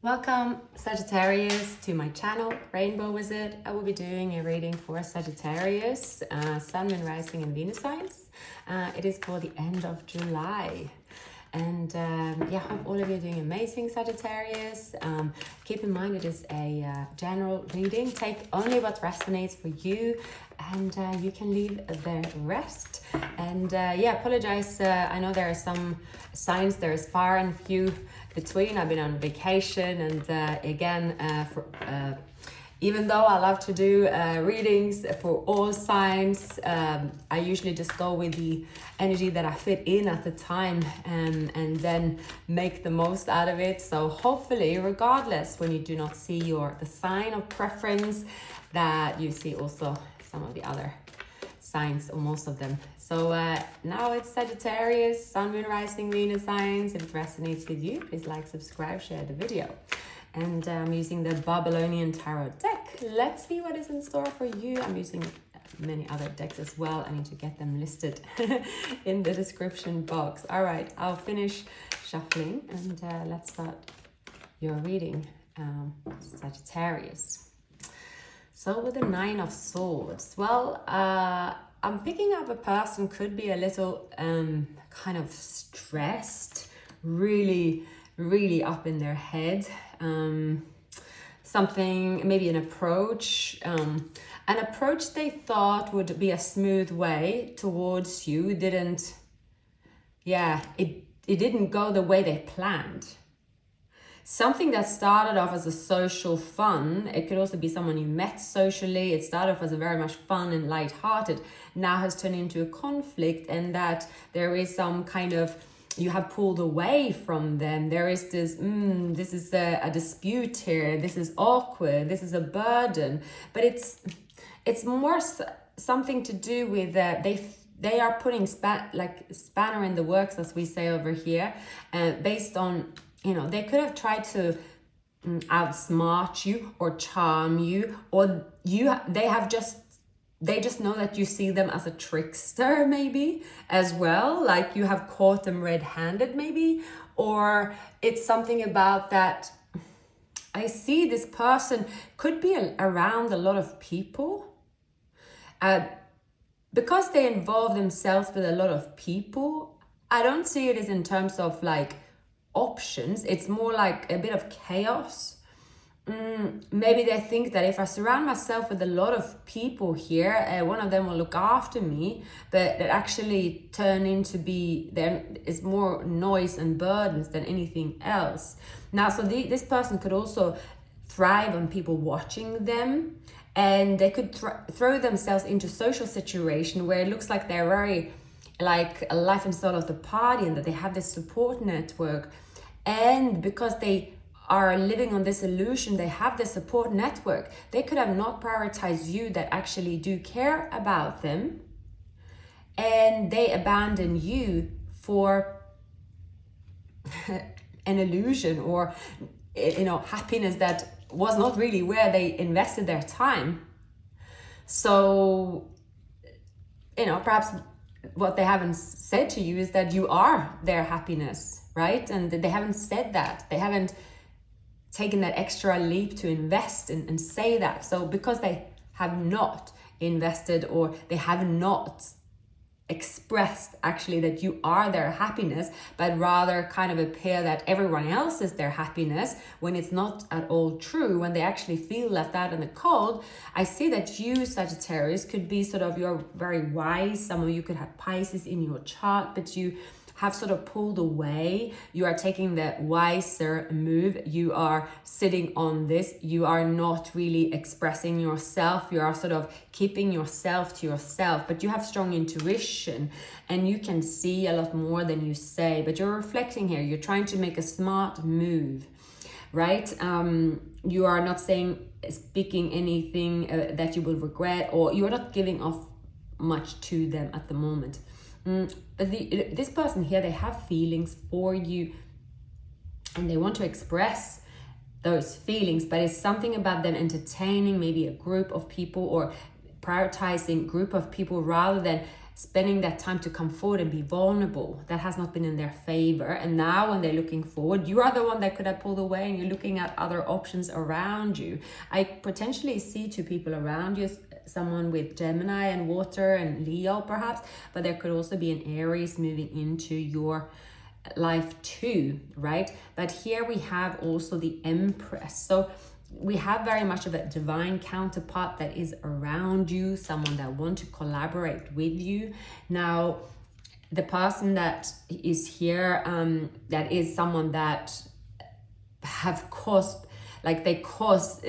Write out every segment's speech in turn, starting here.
Welcome Sagittarius to my channel, Rainbow Wizard. I will be doing a reading for Sagittarius, Sun, Moon, Rising and Venus signs. It is for the end of July. And yeah, hope all of you are doing amazing, Sagittarius. Keep in mind it is a general reading. Take only what resonates for you and you can leave the rest. And yeah, apologize. I know there are some signs there is far and few between. I've been on vacation and again, even though I love to do readings for all signs, I usually just go with the energy that I fit in at the time and then make the most out of it. So hopefully, regardless, when you do not see the sign of preference, that you see also some of the other signs or most of them. So now it's Sagittarius, Sun, Moon, Rising, Venus signs. If it resonates with you, please like, subscribe, share the video. And I'm using the Babylonian Tarot deck. Let's see what is in store for you. I'm using many other decks as well. I need to get them listed in the description box. All right, I'll finish shuffling and let's start your reading, Sagittarius. So with the Nine of Swords, well, I'm picking up a person could be a little kind of stressed, really up in their head. Something, maybe an approach they thought would be a smooth way towards you it didn't go the way they planned. Something that started off as a social fun, it could also be someone you met socially. It started off as a very much fun and light-hearted, now has turned into a conflict, and that there is some kind of, you have pulled away from them. There is this, this is a dispute here. This is awkward. This is a burden. But it's more something to do with they are putting spanner in the works, as we say over here, based on, they could have tried to outsmart you or charm you, or they just know that you see them as a trickster maybe as well, like you have caught them red-handed maybe, or it's something about that. I see this person could be around a lot of people because they involve themselves with a lot of people. I don't see it as in terms of like options. It's more like a bit of chaos. Maybe they think that if I surround myself with a lot of people here, one of them will look after me, but it actually turn into there is more noise and burdens than anything else. Now, so this person could also thrive on people watching them, and they could throw themselves into social situation where it looks like they're very like a life and soul of the party, and that they have this support network. And because they are living on this illusion, they have this support network, they could have not prioritized you that actually do care about them, and they abandon you for an illusion or happiness that was not really where they invested their time. So perhaps what they haven't said to you is that you are their happiness, right? And they haven't said that. They haven't taken that extra leap to invest and say that. So because they have not invested, or they have not expressed actually that you are their happiness, but rather kind of appear that everyone else is their happiness, when it's not at all true, when they actually feel left out in the cold, I see that you, Sagittarius, could be you're very wise. Some of you could have Pisces in your chart, but you have sort of pulled away. You are taking the wiser move. You are sitting on this. You are not really expressing yourself. You are sort of keeping yourself to yourself, but you have strong intuition and you can see a lot more than you say, but you're reflecting here. You're trying to make a smart move, right? You are not speaking anything that you will regret, or you're not giving off much to them at the moment. But this person here, they have feelings for you and they want to express those feelings, but it's something about them entertaining maybe a group of people or prioritizing group of people rather than spending that time to come forward and be vulnerable. That has not been in their favor. And now when they're looking forward, you are the one that could have pulled away, and you're looking at other options around you. I potentially see two people around you, someone with Gemini and water and Leo perhaps, but there could also be an Aries moving into your life too, right? But here we have also the Empress. So we have very much of a divine counterpart that is around you, someone that wants to collaborate with you. Now, the person that is here, that is someone that have caused, like they cause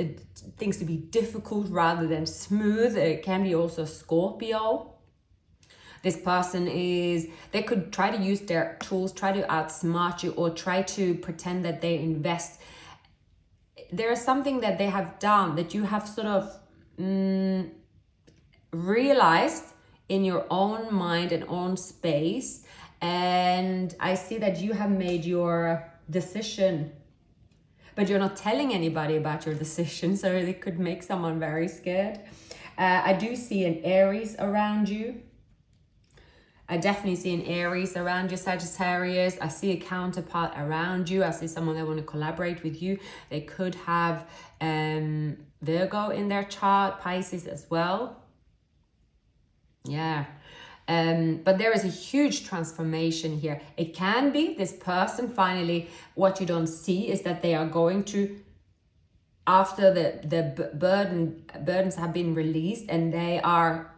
things to be difficult rather than smooth. It can be also Scorpio. This person they could try to use their tools, try to outsmart you, or try to pretend that they invest. There is something that they have done that you have sort of realized in your own mind and own space. And I see that you have made your decision, but you're not telling anybody about your decision. So it could make someone very scared. I do see an Aries around you. I definitely see an Aries around you, Sagittarius. I see a counterpart around you. I see someone that want to collaborate with you. They could have Virgo in their chart, Pisces as well. Yeah. But there is a huge transformation here. It can be this person finally, what you don't see is that they are going to, after the burdens have been released, and they are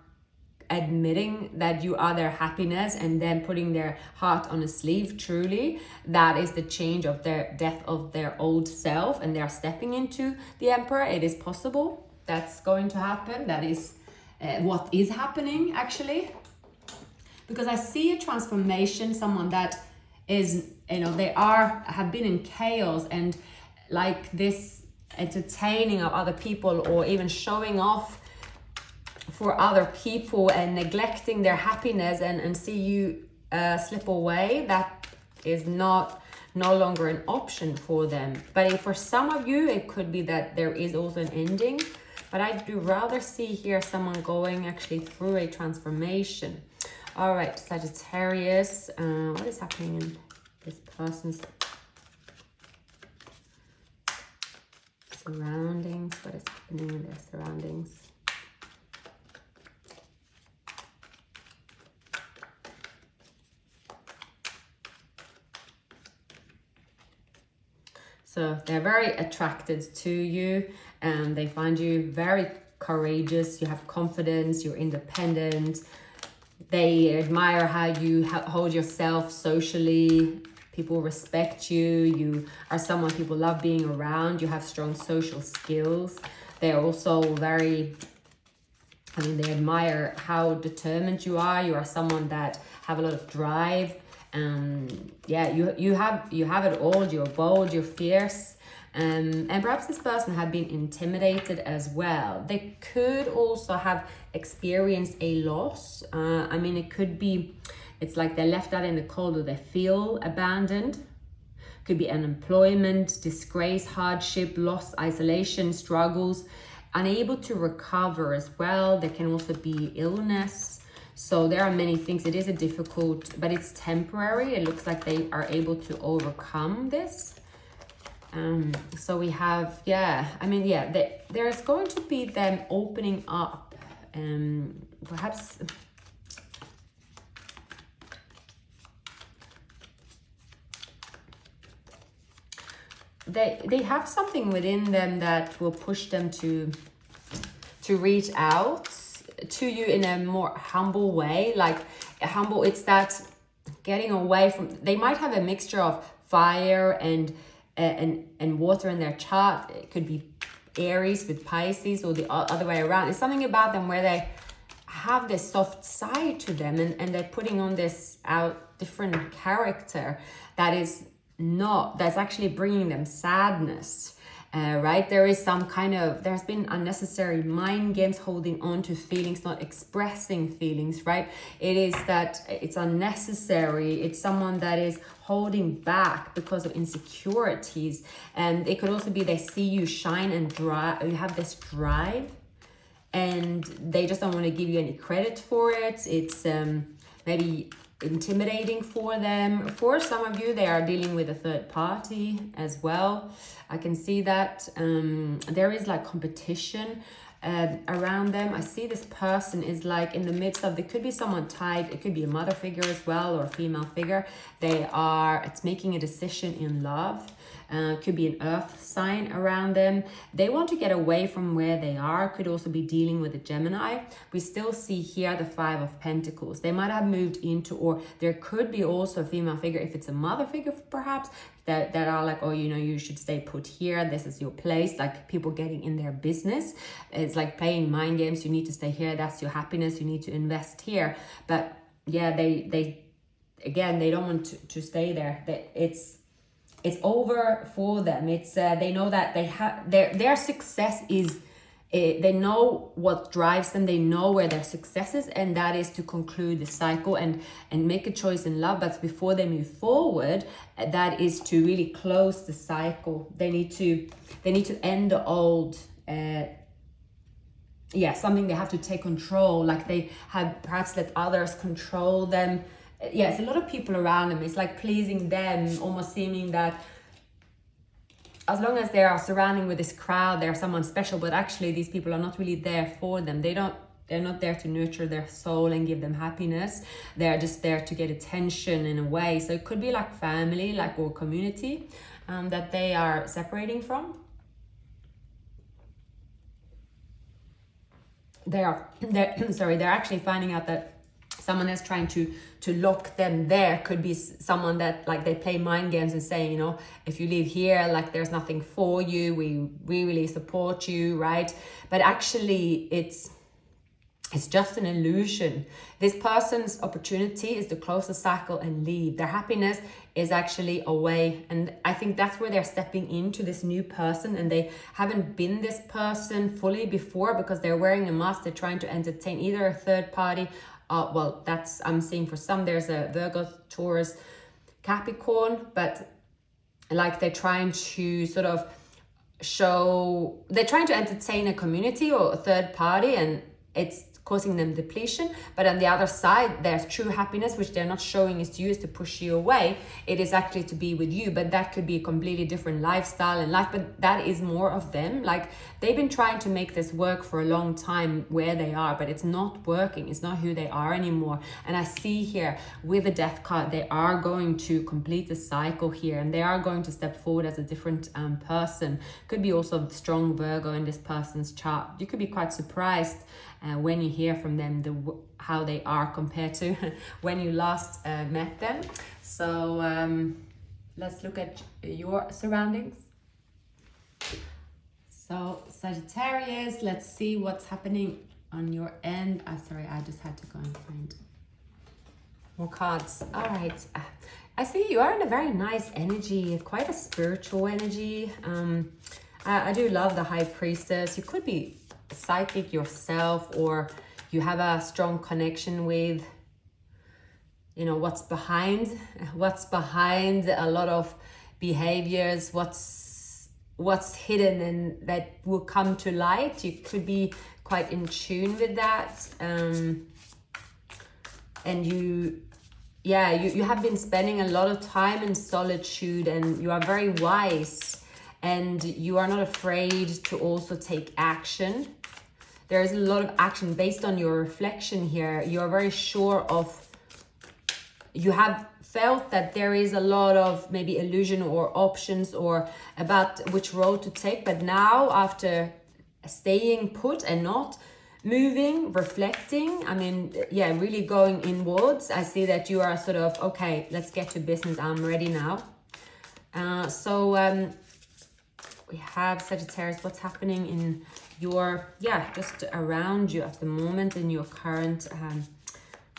admitting that you are their happiness, and then putting their heart on a sleeve. Truly, that is the change of their death of their old self, and they are stepping into the Emperor. It is possible that's going to happen. That is what is happening actually, because I see a transformation, someone that is, they have been in chaos, and like this entertaining of other people, or even showing off for other people and neglecting their happiness, and see you slip away. That is no longer an option for them. But for some of you, it could be that there is also an ending. But I do rather see here someone going actually through a transformation. All right, Sagittarius, what is happening in this person's surroundings? What is happening in their surroundings? So they're very attracted to you, and they find you very courageous. You have confidence, you're independent. They admire how you hold yourself socially. People respect you. You are someone people love being around. You have strong social skills. They're also very, they admire how determined you are. You are someone that have a lot of drive. Yeah, you have it all. You're bold, you're fierce, and perhaps this person had been intimidated as well. They could also have experienced a loss. It could be, it's like they're left out in the cold, or they feel abandoned. Could be unemployment, disgrace, hardship, loss, isolation, struggles, unable to recover as well. There can also be illness. So there are many things. It is a difficult, but it's temporary. It looks like they are able to overcome this. So we have, there's going to be them opening up. Perhaps they have something within them that will push them to reach out to you in a more humble way. Like humble, it's that getting away from, they might have a mixture of fire and water in their chart. It could be Aries with Pisces, or the other way around. It's something about them where they have this soft side to them, and they're putting on this different character that's actually bringing them sadness. Right? There is there's been unnecessary mind games, holding on to feelings, not expressing feelings, right? It is that it's unnecessary. It's someone that is holding back because of insecurities. And it could also be they see you shine and drive. You have this drive, and they just don't want to give you any credit for it. It's maybe intimidating for them. For some of you, they are dealing with a third party as well. I can see that there is like competition around them. I see this person is like in the midst of, there could be someone tied, it could be a mother figure as well, or a female figure. It's making a decision in love. Could be an earth sign around them. They want to get away from where they are. Could also be dealing with a Gemini. We still see here the 5 of Pentacles. They might have moved into, or there could be also a female figure, if it's a mother figure perhaps, that are like, oh, you know, you should stay put here, this is your place, like people getting in their business. It's like playing mind games. You need to stay here, that's your happiness, you need to invest here. But yeah, they again, they don't want to stay there. It's over for them. It's they know that they have their success is, they know what drives them, they know where their success is, and that is to conclude the cycle and make a choice in love. But before they move forward, that is to really close the cycle. They need to end the old something they have to take control, like they have perhaps let others control them. It's a lot of people around them. It's like pleasing them, almost seeming that as long as they are surrounding with this crowd, they're someone special, but actually these people are not really there for them. They're not there to nurture their soul and give them happiness. They're just there to get attention in a way. So it could be like family, like, or community that they are separating from. They're actually finding out that someone is trying to lock them there. Could be someone that, like, they play mind games and say, you know, if you live here, like, there's nothing for you, we really support you, right? But actually it's just an illusion. This person's opportunity is to close the cycle and leave. Their happiness is actually away. And I think that's where they're stepping into this new person, and they haven't been this person fully before because they're wearing a mask. They're trying to entertain either a third party. I'm seeing for some, there's a Virgo, Taurus, Capricorn, but like they're trying to sort of they're trying to entertain a community or a third party, and it's causing them depletion. But on the other side, there's true happiness, which they're not showing is to you, is to push you away. It is actually to be with you, but that could be a completely different lifestyle and life, but that is more of them. Like, they've been trying to make this work for a long time where they are, but it's not working. It's not who they are anymore. And I see here with the Death card, they are going to complete the cycle here, and they are going to step forward as a different person. Could be also strong Virgo in this person's chart. You could be quite surprised when you hear from them, how they are compared to when you last met them. So let's look at your surroundings. So Sagittarius, let's see what's happening on your end. Sorry, I just had to go and find more cards. All right. I see you are in a very nice energy, quite a spiritual energy. I do love the High Priestess. You could be psychic yourself, or you have a strong connection with, you know, what's behind a lot of behaviors, what's hidden, and that will come to light. You could be quite in tune with that, and you have been spending a lot of time in solitude, and you are very wise, and you are not afraid to also take action. There is a lot of action based on your reflection here. You are very sure of, you have felt that there is a lot of maybe illusion or options or about which road to take. But now, after staying put and not moving, reflecting, really going inwards, I see that you are sort of, okay, let's get to business. I'm ready now. We have Sagittarius, what's happening in your, just around you at the moment in your current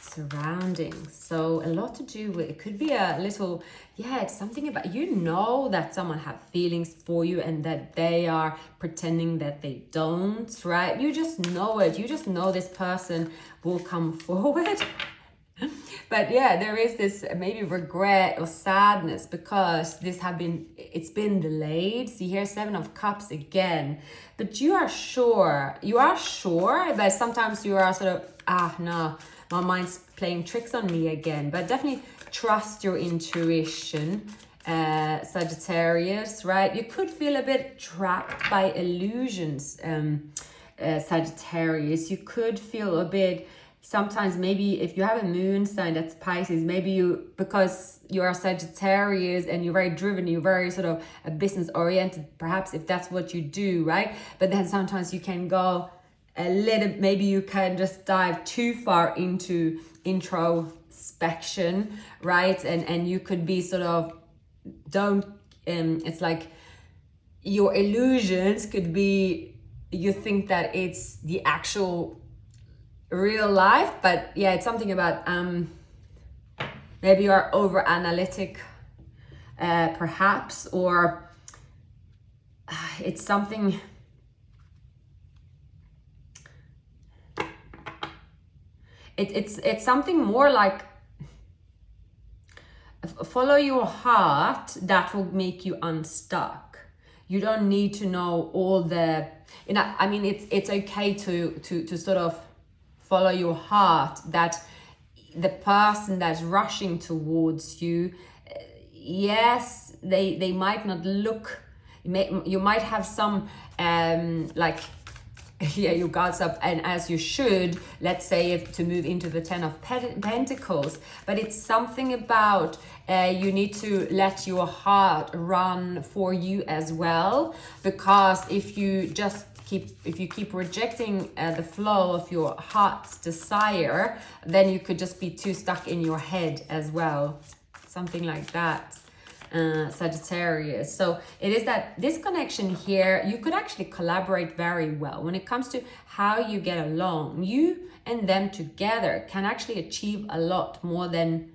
surroundings. So a lot to do with, it could be a little, it's something about, you know, that someone have feelings for you and that they are pretending that they don't, right? You just know it. You just know this person will come forward. But yeah, there is this maybe regret or sadness because it's been delayed. See here, 7 of Cups again, but you are sure, but sometimes you are sort of, no, my mind's playing tricks on me again. But definitely trust your intuition, Sagittarius, right? You could feel a bit trapped by illusions, Sagittarius. You could feel a bit, sometimes maybe if you have a moon sign that's Pisces, maybe you, because you are Sagittarius and you're very driven, you're very sort of a business oriented, perhaps if that's what you do, right? But then sometimes you can go a little, maybe you can just dive too far into introspection, right? And you could be sort of, it's like your illusions could be, you think that it's the actual real life, but yeah, it's something about maybe you're over analytic, perhaps, or it's something, it's something more like follow your heart that will make you unstuck. You don't need to know all the, I mean, it's okay to sort of follow your heart, that the person that's rushing towards you, yes, they might not look, you might have some like, yeah, your guards up, and as you should, let's say, if to move into the 10 of Pentacles, but it's something about you need to let your heart run for you as well, because if you keep rejecting the flow of your heart's desire, then you could just be too stuck in your head as well, something like that, Sagittarius. So it is that this connection here, you could actually collaborate very well when it comes to how you get along. You and them together can actually achieve a lot more than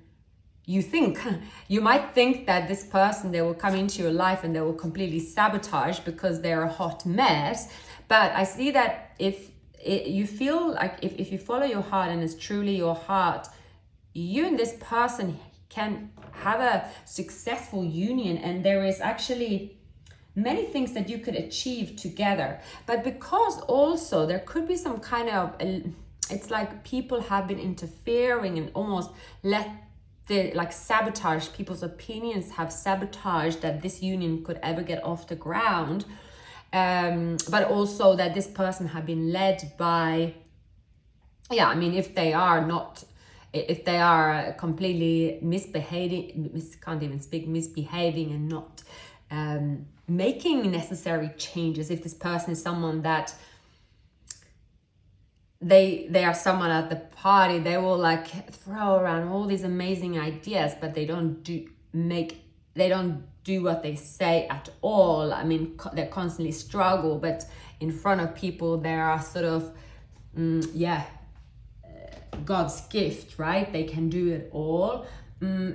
you think. You might think that this person, they will come into your life and they will completely sabotage because they're a hot mess. But I see that if you feel like if you follow your heart and it's truly your heart, you and this person can have a successful union, and there is actually many things that you could achieve together. But because also there could be some kind of, it's like people have been interfering and almost let the, like, sabotage, people's opinions have sabotaged that this union could ever get off the ground. But also that this person have been led by, yeah, I mean, if they are completely misbehaving and not making necessary changes, if this person is someone that they are someone at the party, they will like throw around all these amazing ideas, but they don't do what they say at all. I mean, they constantly struggle, but in front of people they are sort of God's gift, right? They can do it all.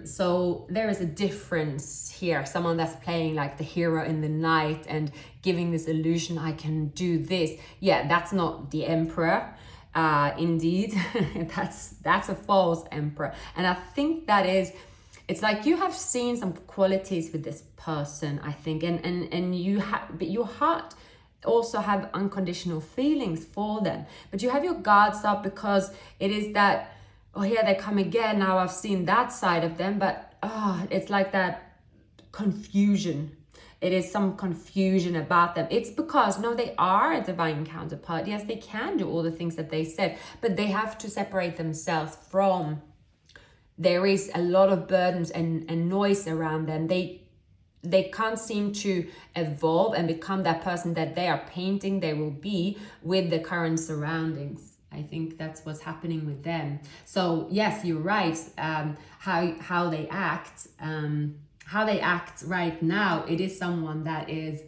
So there is a difference here. Someone that's playing like the hero in the night and giving this illusion, I can do this. Yeah, that's not the emperor. Indeed, that's a false emperor. And I think that is, it's like you have seen some qualities with this person, I think, and you have, but your heart also have unconditional feelings for them, but you have your guards up because it is that, oh, here they come again, now I've seen that side of them. But it's like that confusion. It is some confusion about them. It's because, no, they are a divine counterpart. Yes, they can do all the things that they said, but they have to separate themselves from, there is a lot of burdens and noise around them. They can't seem to evolve and become that person that they are painting they will be with the current surroundings. I think that's what's happening with them. So yes, you're right. How they act right now, it is someone that is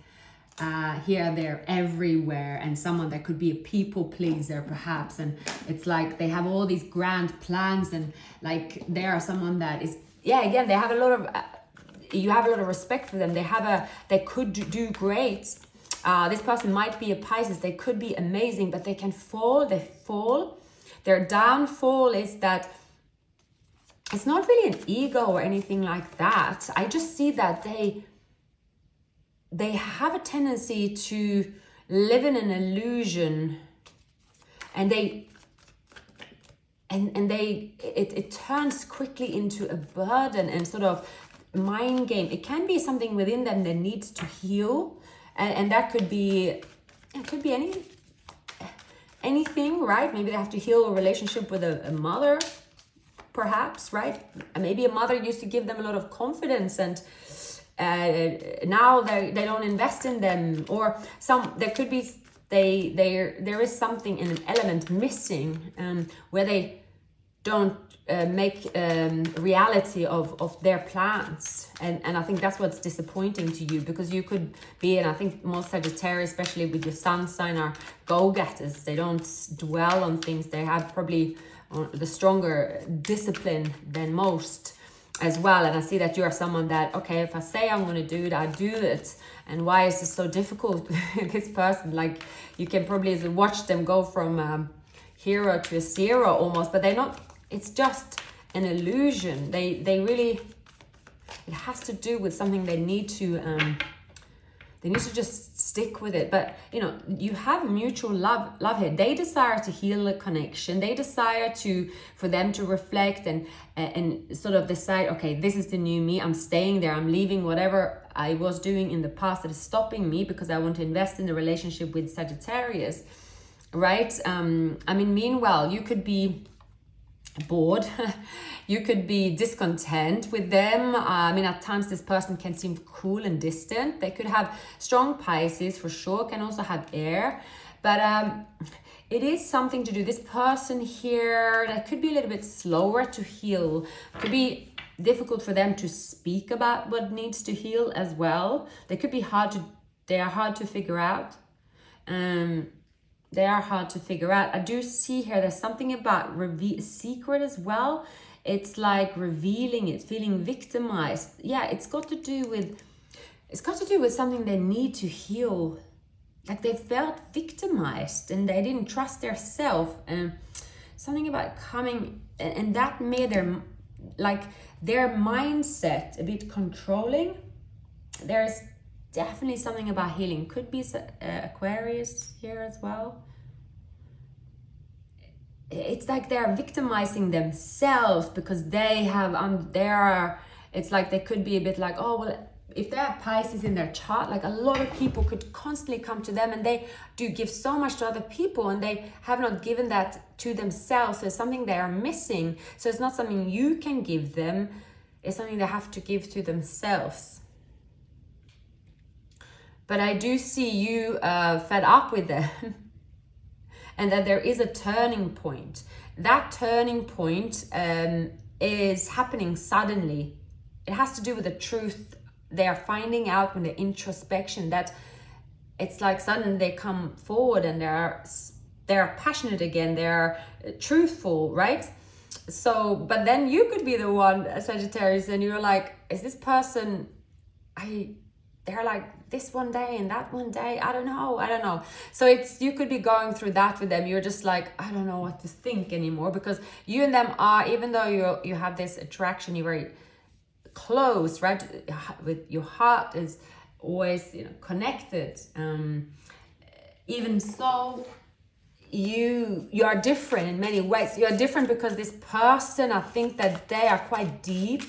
here, there, everywhere, and someone that could be a people pleaser perhaps. And it's like they have all these grand plans, and like they are someone that is, yeah, again, they have a lot of you have a lot of respect for them. They could do great. This person might be a Pisces. They could be amazing, but they can fall. They fall. Their downfall is that it's not really an ego or anything like that. I just see that they have a tendency to live in an illusion, and it turns quickly into a burden and sort of mind game. It can be something within them that needs to heal, and that could be, it could be anything, right? Maybe they have to heal a relationship with a mother, perhaps, right? And maybe a mother used to give them a lot of confidence, and now they don't invest in them, or there could be there is something in an element missing, where they don't make reality of their plans, and I think that's what's disappointing to you, because you could be, and I think most Sagittarius, especially with your sun sign, are go-getters. They don't dwell on things. They have probably the stronger discipline than most as well. And I see that you are someone that, okay, if I say I'm going to do it, I do it. And why is this so difficult? This person, like, you can probably watch them go from hero to a zero almost, but they're not, it's just an illusion. They really, it has to do with something they need to just stick with it. But you know, you have mutual love here. They desire to heal a connection. They desire for them to reflect and sort of decide, okay, this is the new me. I'm staying there. I'm leaving whatever I was doing in the past that is stopping me, because I want to invest in the relationship with Sagittarius, right? I mean, meanwhile, you could be bored. You could be discontent with them. I mean, at times this person can seem cool and distant. They could have strong Pisces for sure, can also have air, but it is something to do. This person here, that could be a little bit slower to heal. Could be difficult for them to speak about what needs to heal as well. They are hard to figure out. They are hard to figure out. I do see here there's something about secret as well. It's like revealing it, feeling victimized. Yeah, it's got to do with something they need to heal. Like they felt victimized and they didn't trust their self. Something about coming, and that made their mindset a bit controlling. There's definitely something about healing. Could be Aquarius here as well. It's like they're victimizing themselves because they have it's like they could be a bit like, oh well, if they have Pisces in their chart, like a lot of people could constantly come to them, and they do give so much to other people, and they have not given that to themselves. So it's something they are missing. So it's not something you can give them, it's something they have to give to themselves. But I do see you fed up with them. And that there is a turning point. That turning point is happening suddenly. It has to do with the truth they are finding out when the introspection, that it's like suddenly they come forward and they're passionate again, they're truthful, right? So, but then you could be the one, Sagittarius, and you're like, is this person, they're like this one day and that one day, I don't know. So you could be going through that with them. You're just like, I don't know what to think anymore, because you and them are, even though you have this attraction, you're very close, right? With your heart is always, connected. Even so, you are different in many ways. You're different because this person, I think that they are quite deep.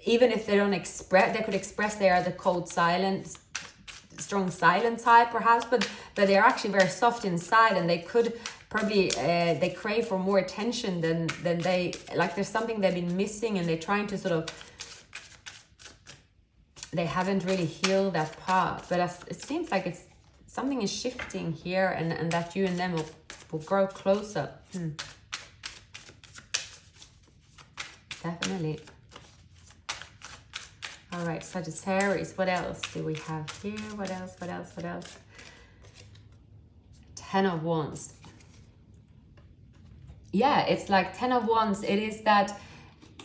Even if they don't they could express they are the cold, silent, strong, silent type perhaps, but they're actually very soft inside, and they could probably, they crave for more attention than they, like there's something they've been missing, and they're trying to sort of, they haven't really healed that part. But it seems like something is shifting here, and that you and them will grow closer. Definitely. All right, Sagittarius, what else do we have here? What else? 10 of Wands. Yeah, it's like 10 of Wands. It is that,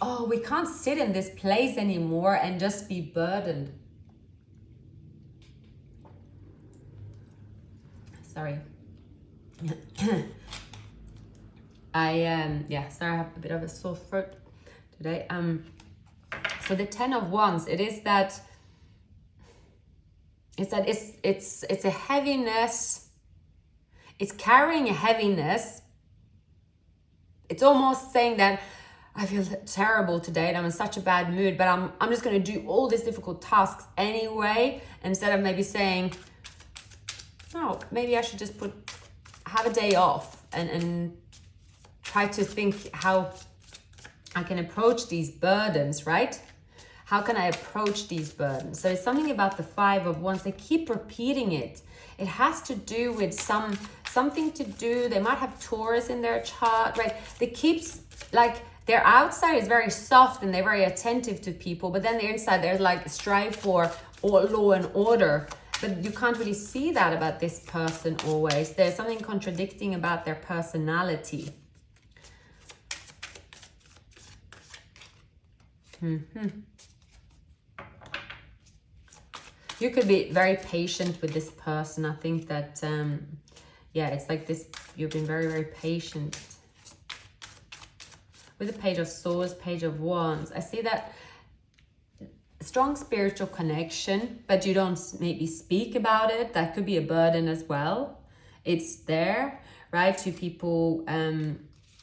oh, we can't sit in this place anymore and just be burdened. Sorry. Sorry, I have a bit of a sore throat. today. So the 10 of Wands, it's a heaviness. It's carrying a heaviness. It's almost saying that I feel terrible today and I'm in such a bad mood, but I'm just going to do all these difficult tasks anyway, instead of maybe saying, no, maybe I should just have a day off and try to think how I can approach these burdens, right? How can I approach these burdens? So it's something about the 5 of Wands. They keep repeating it. It has to do with something to do. They might have Taurus in their chart, right? They keep, like, their outside is very soft and they're very attentive to people, but then the inside, there's like strive for law and order. But you can't really see that about this person always. There's something contradicting about their personality. You could be very patient with this person. I think that, yeah, it's like this, you've been very, very patient. With the Page of Swords, Page of Wands, I see that strong spiritual connection, but you don't maybe speak about it. That could be a burden as well. It's there, right? To people,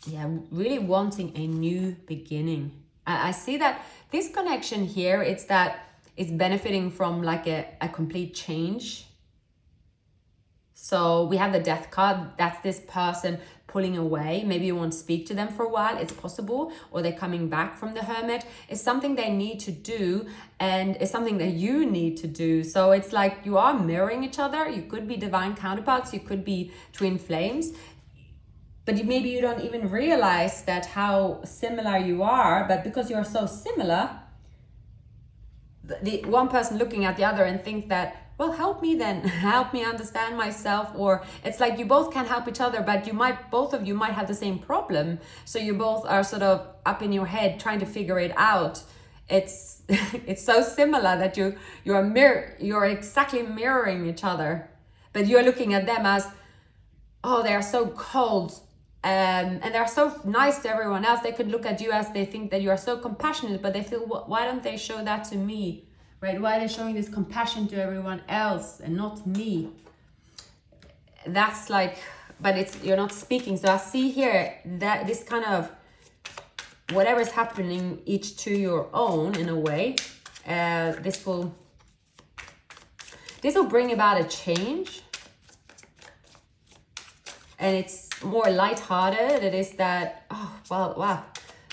yeah, really wanting a new beginning. I see that this connection here, it's that it's benefiting from like a complete change. So we have the Death card. That's this person pulling away. Maybe you won't speak to them for a while. It's possible. Or they're coming back from the Hermit. It's something they need to do. And it's something that you need to do. So it's like you are mirroring each other. You could be divine counterparts. You could be twin flames. But maybe you don't even realize that how similar you are. But because you're so similar, the one person looking at the other and think that, well, help me then, help me understand myself. Or it's like you both can help each other, but both of you might have the same problem. So you both are sort of up in your head trying to figure it out. It's it's so similar that you're exactly mirroring each other, but you're looking at them as, oh, they are so cold, and they're so nice to everyone else. They could look at you as they think that you are so compassionate, but they feel, why don't they show that to me? Right? Why are they showing this compassion to everyone else and not me? That's like, but you're not speaking. So I see here that this kind of, whatever is happening, each to your own in a way, this will bring about a change. And it's more lighthearted. It is that, oh, well, wow,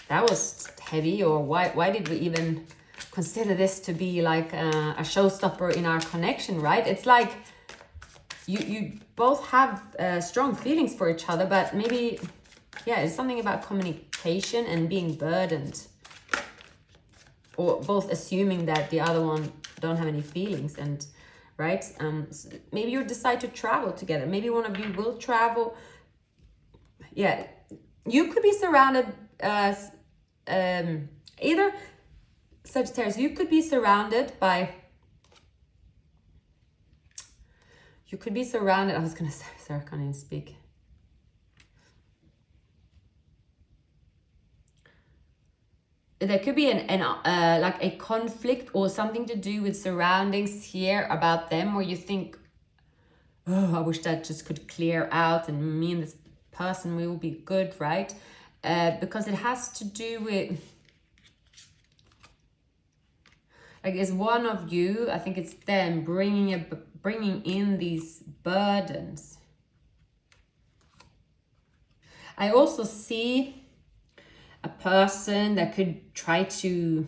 that was heavy. Or why did we even consider this to be like a showstopper in our connection, right? It's like you both have strong feelings for each other, but maybe, yeah, it's something about communication and being burdened, or both assuming that the other one don't have any feelings. And right, maybe you decide to travel together. Maybe one of you will travel. Yeah, you could be surrounded either Sagittarius, you could be surrounded by, I was going to say, sorry, I can't even speak. There could be like a conflict or something to do with surroundings here about them, where you think, oh, I wish that just could clear out and me and this person, we will be good, right? Because it has to do with, like, it's one of you, I think it's them bringing in these burdens. I also see a person that could try to,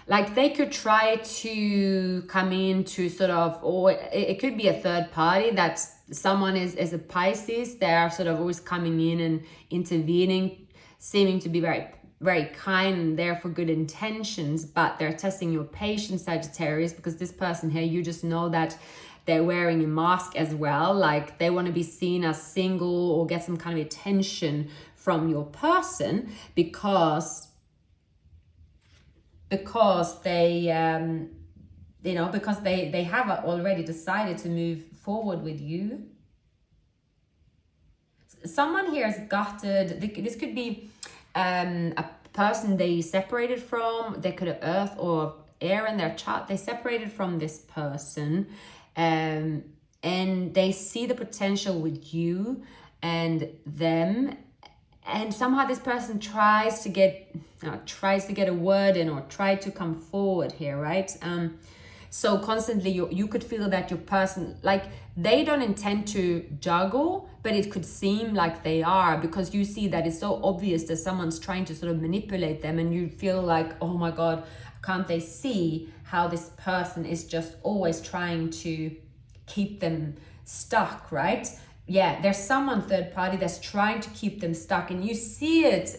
like, they could try to come in to sort of, or it could be a third party, that someone is a Pisces. They are sort of always coming in and intervening, seeming to be very, very kind and there for good intentions, but they're testing your patience, Sagittarius, because this person here, you just know that they're wearing a mask as well. Like, they want to be seen as single or get some kind of attention from your person because they because they have already decided to move forward with you. someone here is gutted. This could be a person they separated from. They could have earth or air in their chart. They separated from this person, and they see the potential with you and them, and somehow this person tries to get a word in, or try to come forward here, right? So constantly you could feel that your person, like, they don't intend to juggle, but it could seem like they are, because you see that it's so obvious that someone's trying to sort of manipulate them, and you feel like, oh my God, can't they see how this person is just always trying to keep them stuck, right? Yeah, there's someone third party that's trying to keep them stuck, and you see it,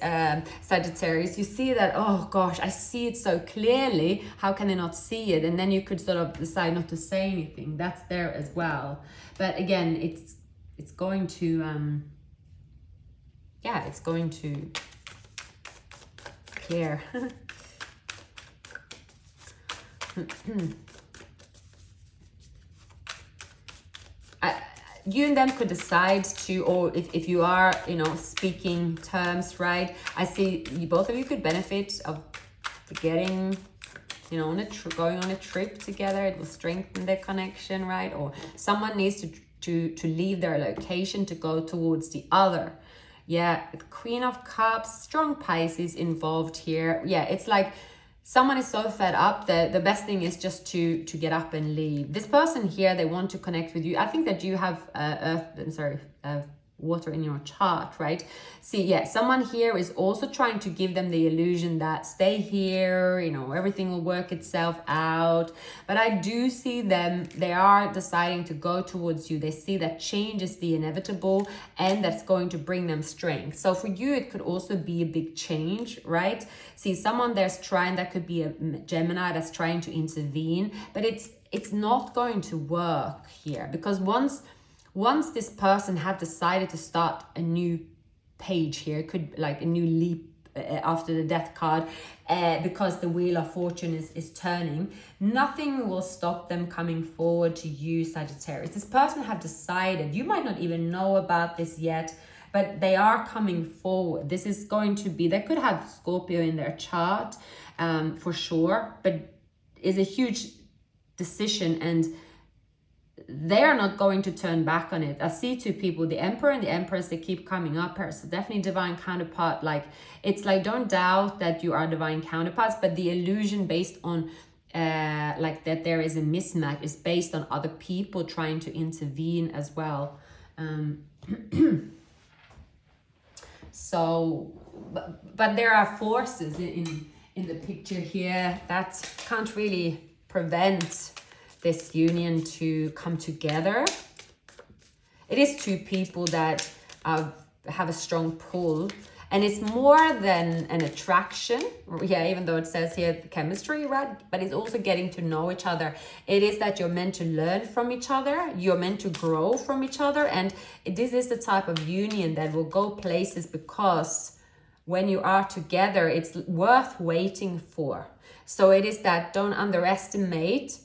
Sagittarius. You see that, oh gosh, I see it so clearly. How can I not see it? And then you could sort of decide not to say anything. That's there as well. But again, it's going to it's going to clear. You and them could decide to, or if you are, speaking terms, right? I see both of you could benefit of getting, going on a trip together. It will strengthen their connection, right? Or someone needs to leave their location to go towards the other. Yeah, the Queen of Cups, strong Pisces involved here. Yeah, it's like someone is so fed up that the best thing is just to get up and leave. This person here, they want to connect with you. I think that you have water in your chart, right? See, yeah, someone here is also trying to give them the illusion that stay here, everything will work itself out. But I do see them, they are deciding to go towards you. They see that change is the inevitable, and that's going to bring them strength. So for you, it could also be a big change, right? See, someone that could be a Gemini that's trying to intervene, but it's not going to work here, because once this person have decided to start a new page here, it could like a new leap after the death card, because the wheel of fortune is turning, nothing will stop them coming forward to you, Sagittarius. This person have decided, you might not even know about this yet, but they are coming forward. This is going to be, they could have Scorpio in their chart, for sure, but it's a huge decision, and they are not going to turn back on it. I see two people, the Emperor and the Empress, they keep coming up here. So definitely divine counterpart. Like, it's like, don't doubt that you are divine counterparts, but the illusion based on like that there is a mismatch is based on other people trying to intervene as well. So, but there are forces in the picture here that can't really prevent this union to come together. It is two people that have a strong pull, and it's more than an attraction. Yeah, even though it says here chemistry, right? But it's also getting to know each other. It is that you're meant to learn from each other. You're meant to grow from each other. And this is the type of union that will go places, because when you are together, it's worth waiting for. So it is that, don't underestimate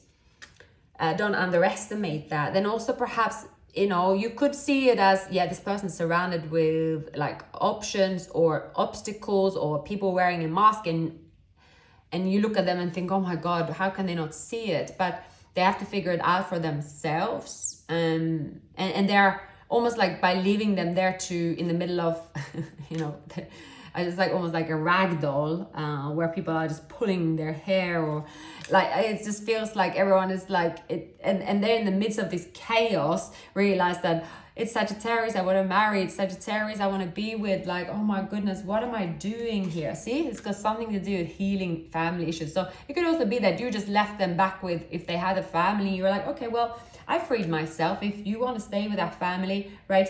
that. Then also perhaps, you could see it as, yeah, this person's surrounded with like options or obstacles or people wearing a mask, and you look at them and think, oh my God, how can they not see it? But they have to figure it out for themselves. And they're almost like, by leaving them there in the middle of, it's like almost like a rag doll, where people are just pulling their hair, or like, it just feels like everyone is like it, and they're in the midst of this chaos, realize that it's Sagittarius I want to marry, it's Sagittarius I want to be with. Like, oh my goodness, what am I doing here? See, it's got something to do with healing family issues. So it could also be that you just left them back with, if they had a family, you're like, okay, well, I freed myself. If you want to stay with that family, right,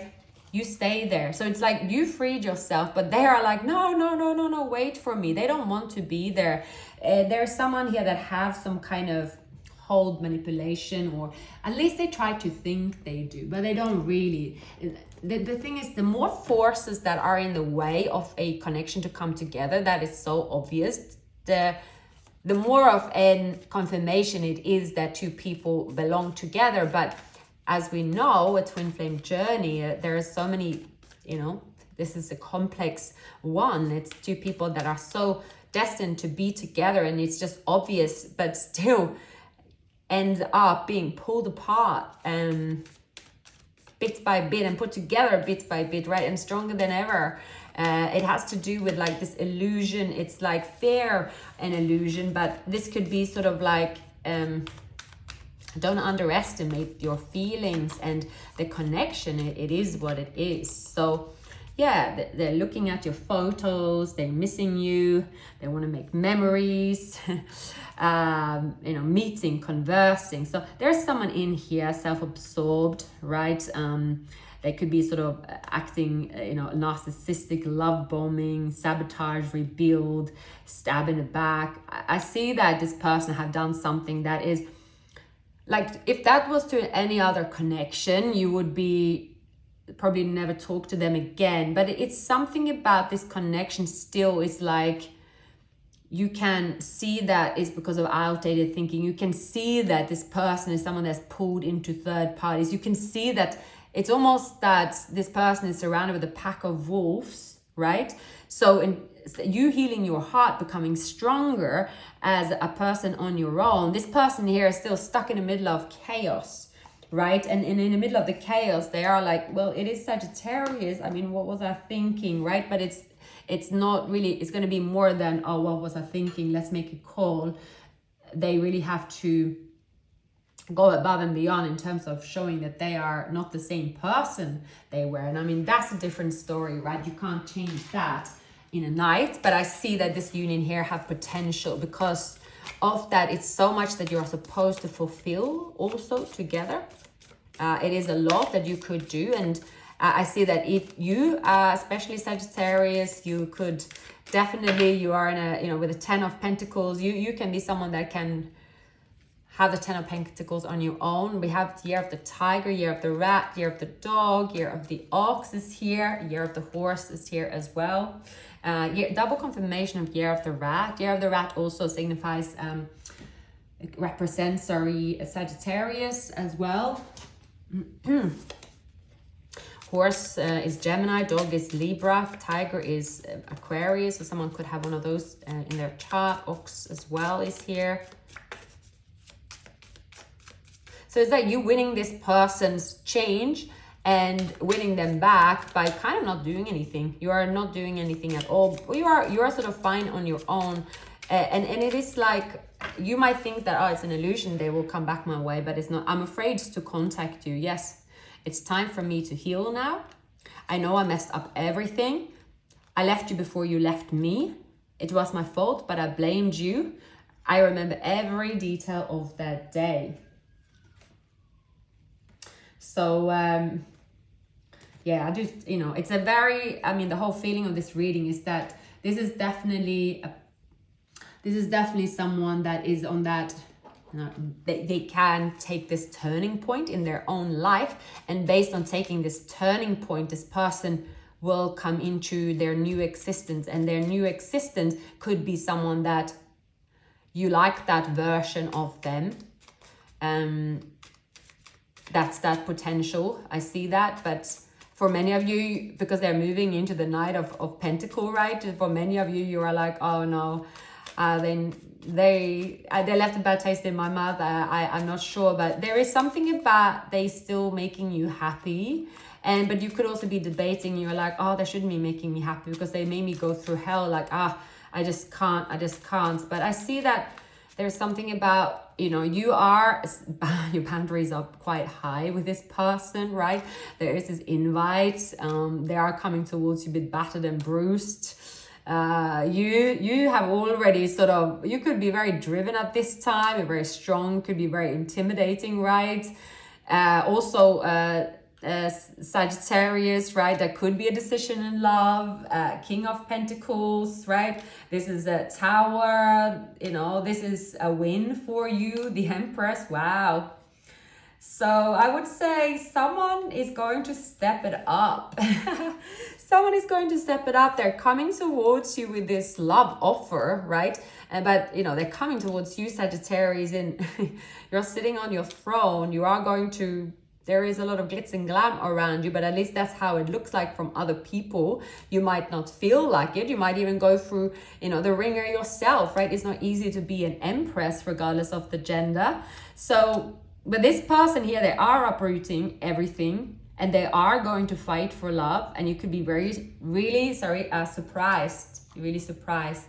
you stay there. So it's like you freed yourself, but they are like, no, wait for me. They don't want to be there. There's someone here that have some kind of hold manipulation, or at least they try to think they do, but they don't really. The thing is, the more forces that are in the way of a connection to come together, that is so obvious, the more of a confirmation it is that two people belong together. But as we know, a twin flame journey, there are so many you know, this is a complex one. It's two people that are so destined to be together, and it's just obvious, but still end up being pulled apart bit by bit and put together bit by bit, right? And stronger than ever. It has to do with like this illusion. It's like fear and illusion, but this could be sort of like, don't underestimate your feelings and the connection. It is what it is. So yeah, they're looking at your photos, they're missing you, they want to make memories, you know, meeting, conversing. So there's someone in here self-absorbed, right? They could be sort of acting, you know, narcissistic, love bombing, sabotage, rebuild, stab in the back. I see that this person have done something that is like, if that was to any other connection, you would be probably never talk to them again. But it's something about this connection still is like, you can see that it's because of outdated thinking. You can see that this person is someone that's pulled into third parties. You can see that it's almost that this person is surrounded with a pack of wolves, right? So in you healing your heart, becoming stronger as a person on your own, this person here is still stuck in the middle of chaos, right? And in the middle of the chaos, they are like, well, it is Sagittarius. I mean, what was I thinking, right? But it's not really, it's going to be more than, oh, what was I thinking? Let's make a call. They really have to go above and beyond in terms of showing that they are not the same person they were. And I mean, that's a different story, right? You can't change that in a night. But I see that this union here have potential because of that. It's so much that you're supposed to fulfill also together. It is a lot that you could do. And I see that if you, especially Sagittarius, you could definitely, you are in a, you know, with a 10 of Pentacles, you can be someone that can have the 10 of Pentacles on your own. We have the year of the tiger, year of the rat, year of the dog, year of the ox is here, year of the horse is here as well. Double confirmation of year of the rat. Year of the rat also signifies, represents, Sagittarius as well. Horse is Gemini, dog is Libra, tiger is Aquarius, so someone could have one of those in their chart. Ox as well is here. So it's like you winning this person's change and winning them back by kind of not doing anything. You are not doing anything at all. You are sort of fine on your own. And it is like, you might think that, oh, it's an illusion, they will come back my way, but it's not. I'm afraid to contact you. Yes, it's time for me to heal now. I know I messed up everything. I left you before you left me. It was my fault, but I blamed you. I remember every detail of that day. So, yeah, I just, you know, it's a very, I mean, the whole feeling of this reading is that this is definitely someone that is on that, you know, they can take this turning point in their own life. And based on taking this turning point, this person will come into their new existence. And their new existence could be someone that you like that version of them. That's that potential. I see that. But for many of you, because they're moving into the Knight of Pentacle, right? For many of you, you are like, oh no, then they left a bad taste in my mouth. I'm not sure, but there is something about they still making you happy. But you could also be debating, you're like, oh, they shouldn't be making me happy because they made me go through hell. Like, I just can't. But I see that there's something about, you know, your boundaries are quite high with this person, right? There is this invite. They are coming towards you a bit battered and bruised. You have already sort of, you could be very driven at this time. You're very strong, could be very intimidating, right? Sagittarius, right? There could be a decision in love. King of Pentacles, right? This is a Tower. You know, this is a win for you. The Empress. Wow. So I would say someone is going to step it up. Someone is going to step it up. They're coming towards you with this love offer, right? But, you know, they're coming towards you, Sagittarius, and you're sitting on your throne. You are going to there is a lot of glitz and glam around you, but at least that's how it looks like from other people. You might not feel like it. You might even go through, you know, the ringer yourself, right? It's not easy to be an empress regardless of the gender. So, but this person here, they are uprooting everything and they are going to fight for love. And you could be really surprised, really surprised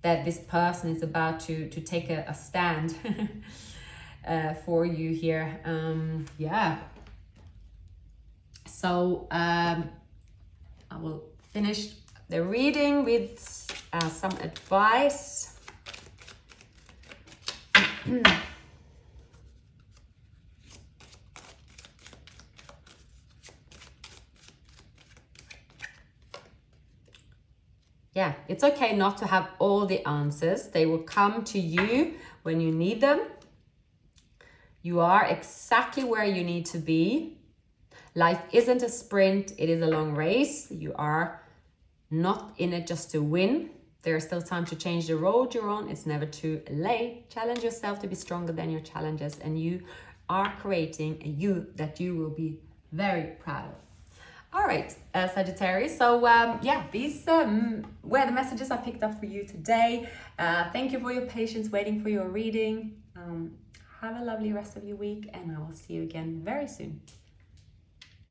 that this person is about to take a stand for you here. Yeah. So I will finish the reading with some advice. Yeah, it's okay not to have all the answers. They will come to you when you need them. You are exactly where you need to be. Life isn't a sprint, it is a long race. You are not in it just to win. There's still time to change the road you're on. It's never too late. Challenge yourself to be stronger than your challenges, and you are creating a you that you will be very proud of. All right, Sagittarius. So yeah, these were the messages I picked up for you today. Thank you for your patience waiting for your reading. Have a lovely rest of your week, and I will see you again very soon.